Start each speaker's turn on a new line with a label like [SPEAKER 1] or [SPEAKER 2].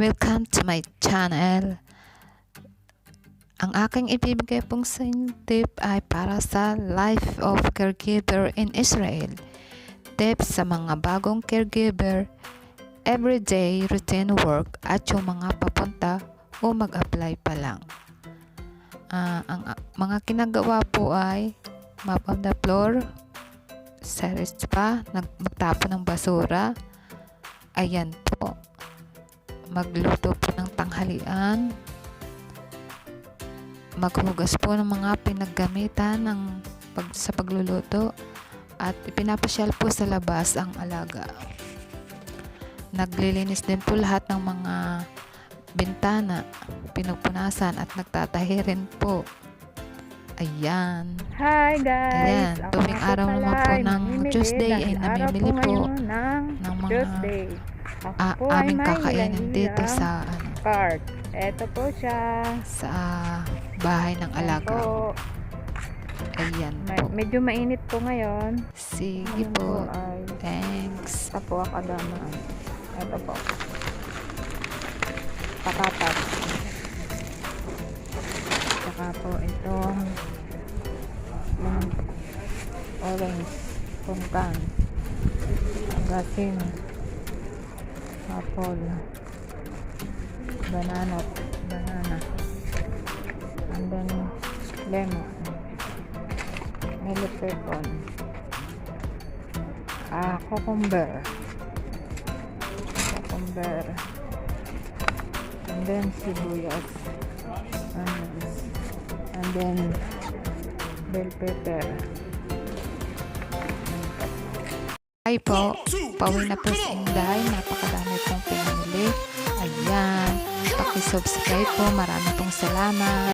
[SPEAKER 1] Welcome to my channel. Ang aking ibibigay pong sa inyong tip ay para sa life of caregiver in Israel. Tips sa mga bagong caregiver, everyday routine work at yung mga papunta o mag-apply pa lang. Ang mga kinagawa po ay mop of the floor, series pa, magtapon ng basura, ayan po, magluto po ng tanghalian, maghugas po ng mga pinaggamitan sa pagluluto, at ipinapasyal po sa labas ang alaga. Naglilinis din po lahat ng mga bintana, pinupunasan at nagtatahi rin po. Ayan.
[SPEAKER 2] Hi guys!
[SPEAKER 1] Ayan, tuwing araw naman po ng Tuesday ay namimili po ng mga aming kakainin dito sa
[SPEAKER 2] cart. Ito po siya.
[SPEAKER 1] Sa bahay ng alaga. Ayan po.
[SPEAKER 2] Medyo mainit po ngayon.
[SPEAKER 1] Sige po. Thanks.
[SPEAKER 2] Ito po ang adama. Ito po. Patatas. Saka po itong orange, pungkan, gasin, apple, banana, and then lemon, melipepon, cucumber, and then sibuyas, and then bell pepper.
[SPEAKER 1] Hi po, pauwi na po sa Inday. Napakadami pong pinamili. Ayan, paki-subscribe po. Marami pong salamat.